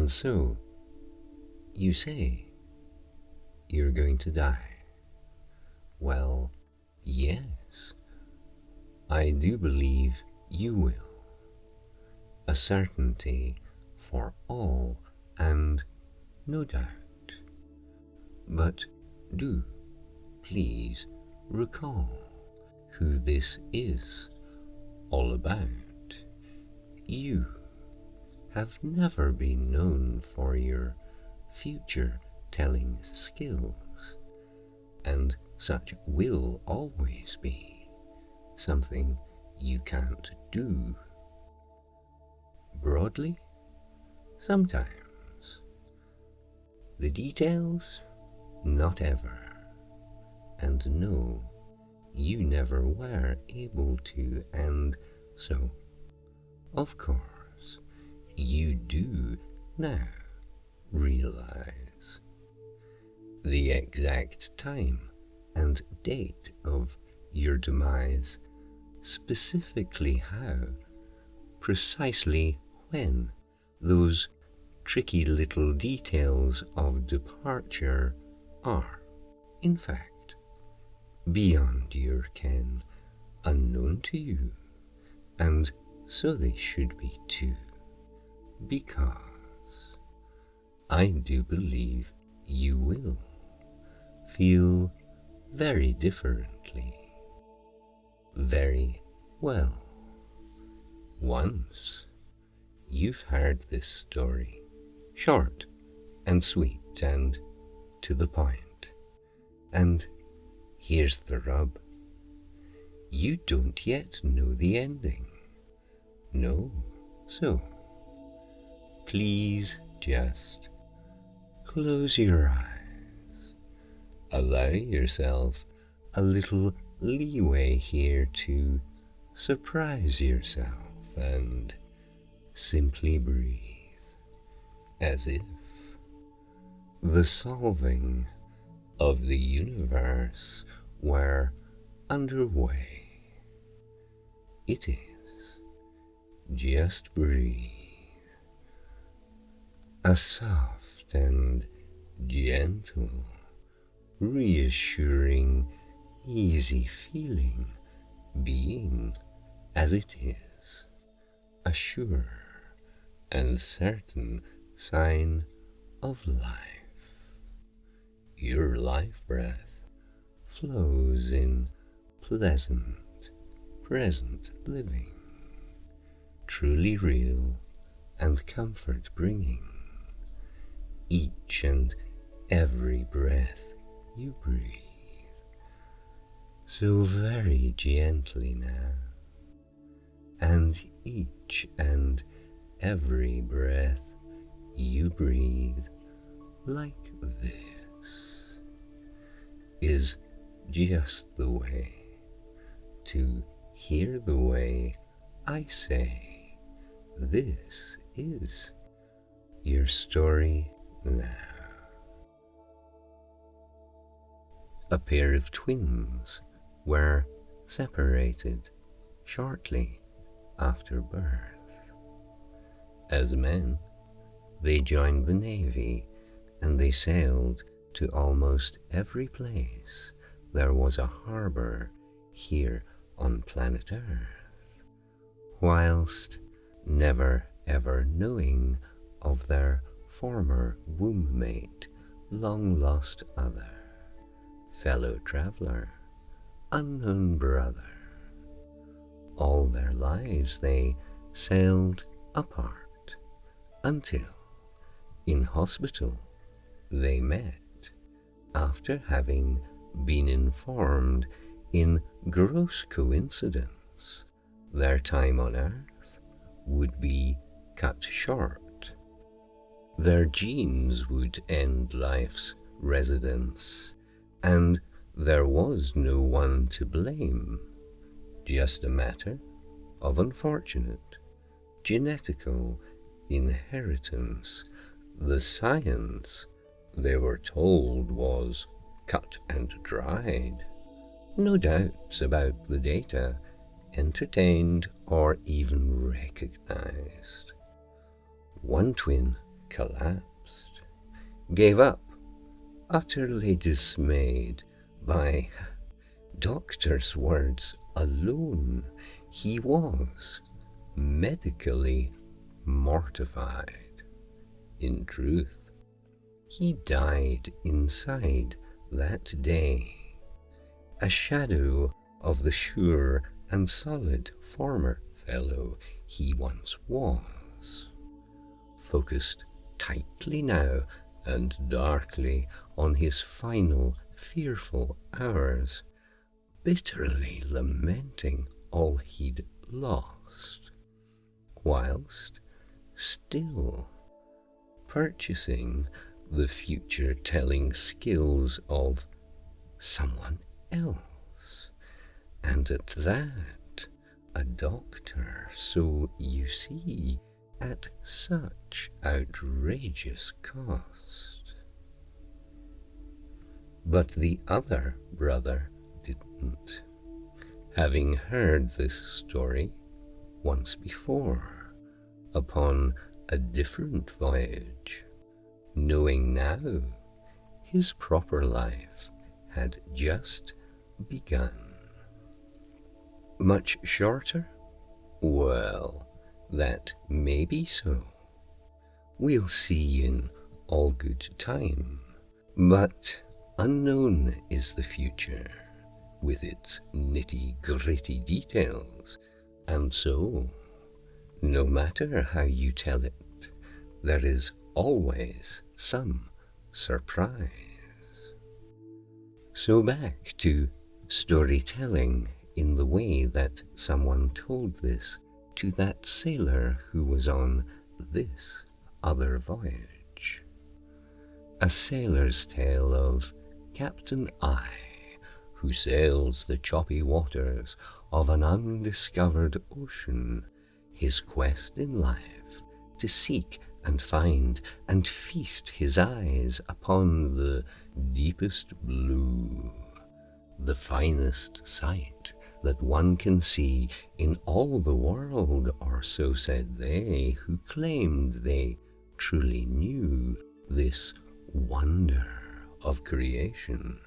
And so, you say, you're going to die. Well, yes, I do believe you will. A certainty for all, and no doubt. But do, please, recall who this is all about. You have never been known for your future-telling skills, and such will always be something you can't do. Broadly, sometimes. The details, not ever. And no, you never were able to, and so, of course, you do now realize the exact time and date of your demise, specifically how, precisely when, those tricky little details of departure are, in fact, beyond your ken, unknown to you, and so they should be too, because I do believe you will feel very differently, very well, once you've heard this story, short and sweet and to the point. And here's the rub. You don't yet know the ending. No, so please just close your eyes. Allow yourself a little leeway here to surprise yourself and simply breathe, as if the solving of the universe were underway. It is. Just breathe. A soft and gentle, reassuring, easy feeling, being as it is, a sure and certain sign of life. Your life breath flows in pleasant, present living, truly real and comfort bringing. Each and every breath you breathe, so very gently now, and each and every breath you breathe like this is just the way to hear the way I say this is your story now. A pair of twins were separated shortly after birth. As men, they joined the Navy and they sailed to almost every place there was a harbour here on planet Earth, whilst never ever knowing of their former womb mate, long lost other, fellow traveller, unknown brother. All their lives they sailed apart, until, in hospital, they met, after having been informed in gross coincidence their time on Earth would be cut short. Their genes would end life's residence, and there was no one to blame, just a matter of unfortunate genetical inheritance. The science, they were told, was cut and dried. No doubts about the data entertained or even recognized. One twin collapsed, gave up, utterly dismayed by doctor's words alone. He was medically mortified. In truth, he died inside that day, a shadow of the sure and solid former fellow he once was, focused tightly now and darkly on his final fearful hours, bitterly lamenting all he'd lost, whilst still purchasing the future-telling skills of someone else, and at that a doctor, so you see, at such outrageous cost. But the other brother didn't, having heard this story once before upon a different voyage, knowing now his proper life had just begun. Much shorter? Well, that may be so. We'll see in all good time. But unknown is the future, with its nitty-gritty details, and so, no matter how you tell it, there is always some surprise. So back to storytelling in the way that someone told this to that sailor who was on this other voyage. A sailor's tale of Captain I, who sails the choppy waters of an undiscovered ocean, his quest in life to seek and find and feast his eyes upon the deepest blue, the finest sight that one can see in all the world, or so said they who claimed they truly knew this wonder of creation,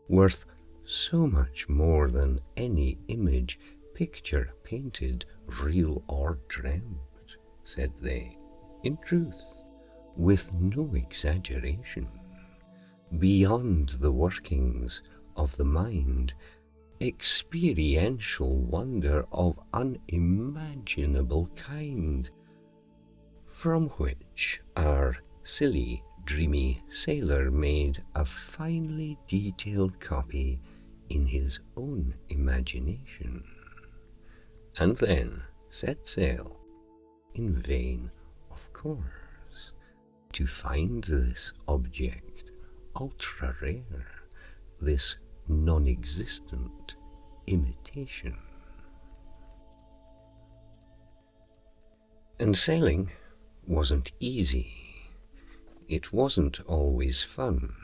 worth so much more than any image, picture, painted, real or dreamt, said they, in truth, with no exaggeration, beyond the workings of the mind, experiential wonder of unimaginable kind, from which our silly, dreamy sailor made a finely detailed copy in his own imagination, and then set sail, in vain, of course, to find this object ultra rare, this non-existent imitation. And sailing wasn't easy. It wasn't always fun,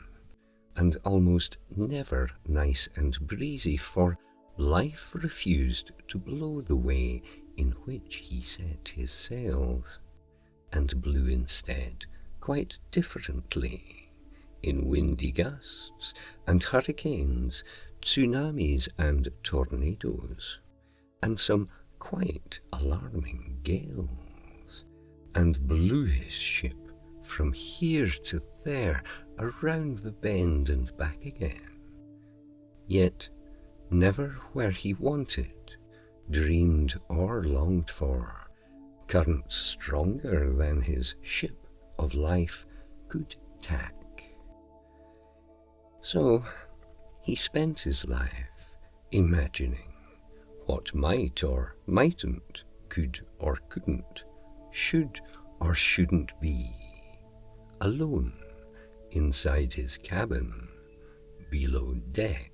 and almost never nice and breezy, for life refused to blow the way in which he set his sails, and blew instead quite differently, in windy gusts and hurricanes, tsunamis and tornadoes, and some quite alarming gales, and blew his ship from here to there, around the bend and back again, yet never where he wanted, dreamed or longed for, currents stronger than his ship of life could tack. So he spent his life imagining what might or mightn't, could or couldn't, should or shouldn't be, alone inside his cabin below deck,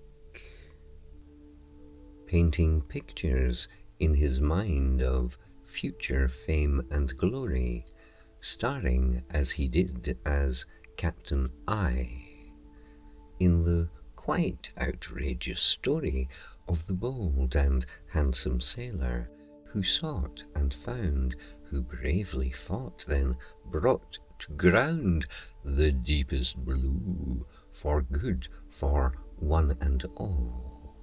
painting pictures in his mind of future fame and glory, starring as he did as Captain I, in the quite outrageous story of the bold and handsome sailor who sought and found, who bravely fought, then brought not ground the deepest blue for good for one and all.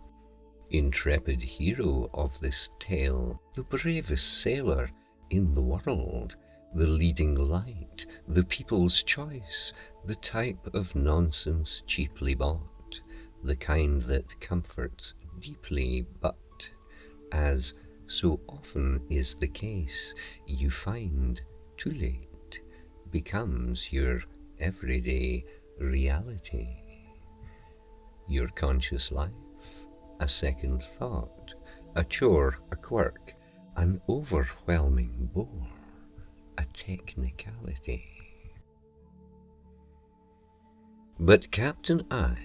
Intrepid hero of this tale, the bravest sailor in the world, the leading light, the people's choice, the type of nonsense cheaply bought, the kind that comforts deeply, but, as so often is the case, you find too late, becomes your everyday reality. Your conscious life, a second thought, a chore, a quirk, an overwhelming bore, a technicality. But Captain I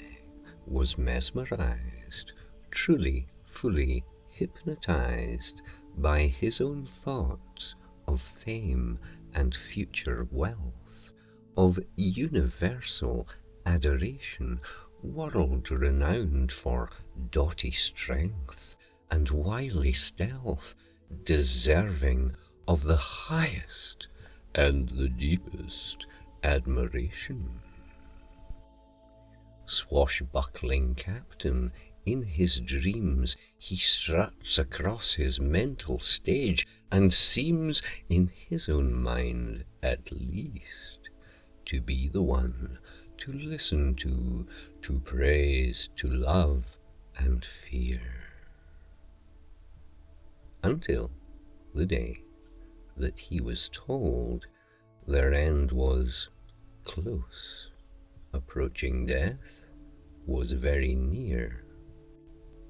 was mesmerized, truly, fully hypnotized by his own thoughts of fame and future wealth, of universal adoration, world-renowned for doughty strength and wily stealth, deserving of the highest and the deepest admiration. Swashbuckling captain, in his dreams he struts across his mental stage and seems, in his own mind at least, to be the one to listen to praise, to love and fear. Until the day that he was told their end was close, approaching death was very near.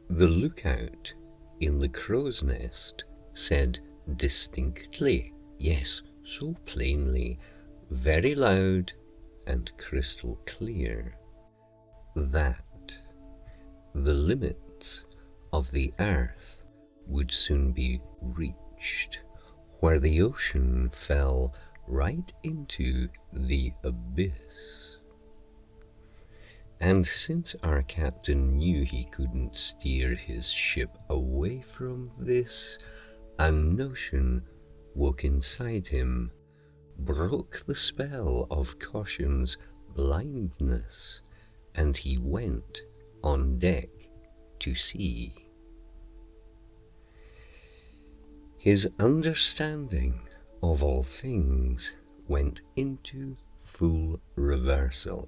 The lookout in the crow's nest said distinctly, yes, so plainly, very loud and crystal clear, that the limits of the earth would soon be reached, where the ocean fell right into the abyss. And since our captain knew he couldn't steer his ship away from this, a notion woke inside him, broke the spell of caution's blindness, and he went on deck to see. His understanding of all things went into full reversal,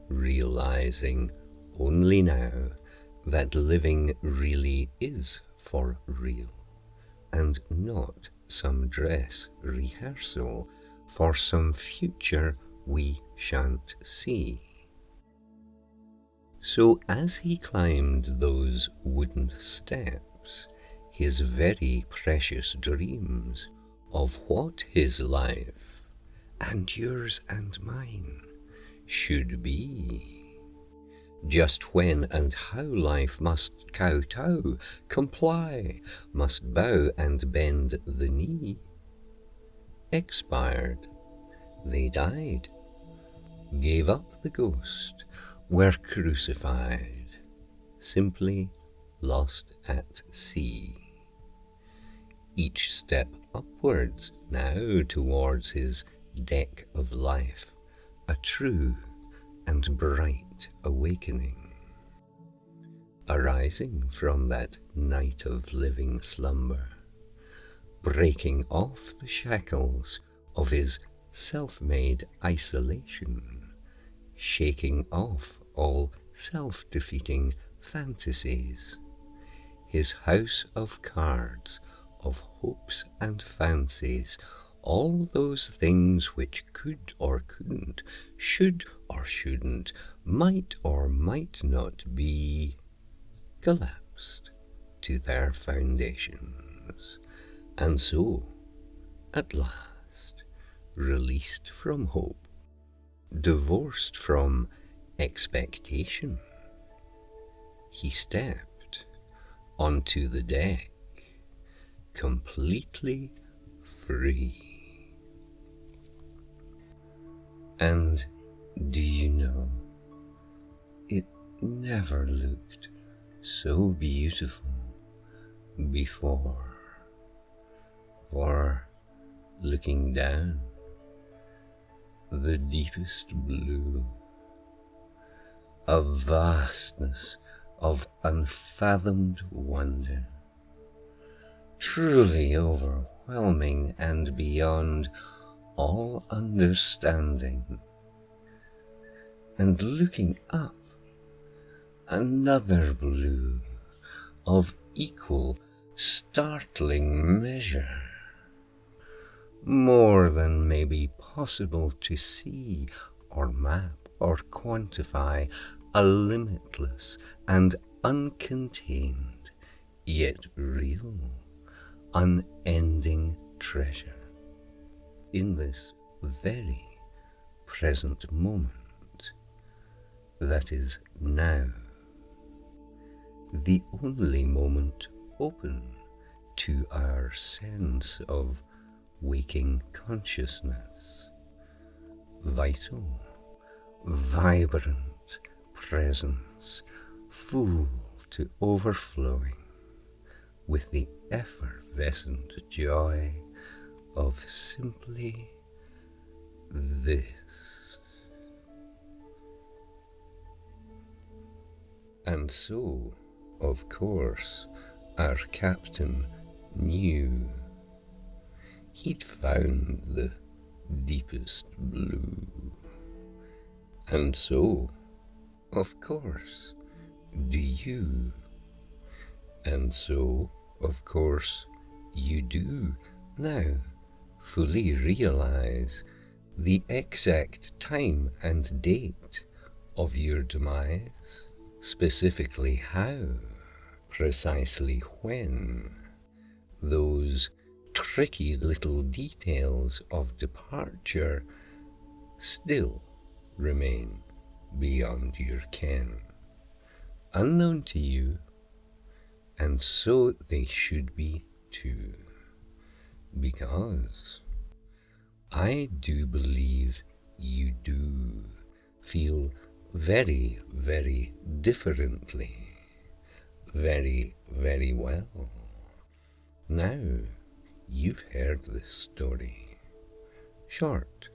realizing only now that living really is for real, and not some dress rehearsal for some future we shan't see. So as he climbed those wooden steps, his very precious dreams of what his life, and yours and mine, should be, just when and how life must kowtow, comply, must bow and bend the knee, expired, they died, gave up the ghost, were crucified, simply lost at sea. Each step upwards now towards his deck of life, a true and bright awakening, arising from that night of living slumber, breaking off the shackles of his self-made isolation, shaking off all self-defeating fantasies, his house of cards, of hopes and fancies, all those things which could or couldn't, should or shouldn't, might or might not be, collapsed to their foundations, and so, at last, released from hope, divorced from expectation, he stepped onto the deck, completely free. And do you know, it never looked so beautiful before. For looking down the deepest blue, a vastness of unfathomed wonder, truly overwhelming and beyond all understanding. And looking up, another blue of equal startling measure, more than may be possible to see or map or quantify, a limitless and uncontained, yet real, unending treasure in this very present moment that is now, the only moment open to our sense of waking consciousness, vital, vibrant presence, full to overflowing with the effervescent joy of simply this. And so, of course, our captain knew. He'd found the deepest blue. And so, of course, do you. And so, of course, you do now fully realize the exact time and date of your demise, specifically how, precisely when, those tricky little details of departure still remain beyond your ken, unknown to you, and so they should be too, because I do believe you do feel very, very differently, very, very well. Now you've heard this story, short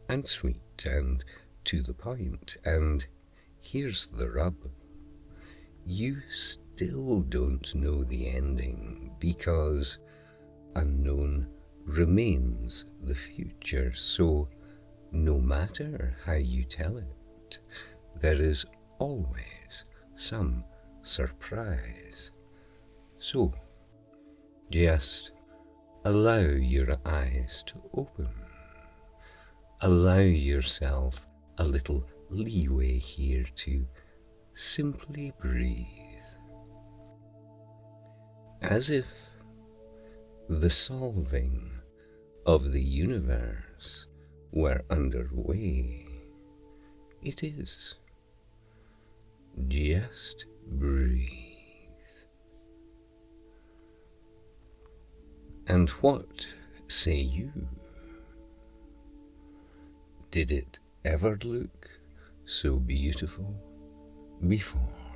and sweet and to the point, and here's the rub. You still don't know the ending because unknown remains the future, so no matter how you tell it, there is always some surprise. So just allow your eyes to open. Allow yourself a little leeway here to simply breathe, as if the solving of the universe were underway. It is. Just breathe. And what say you? Did it ever look so beautiful before?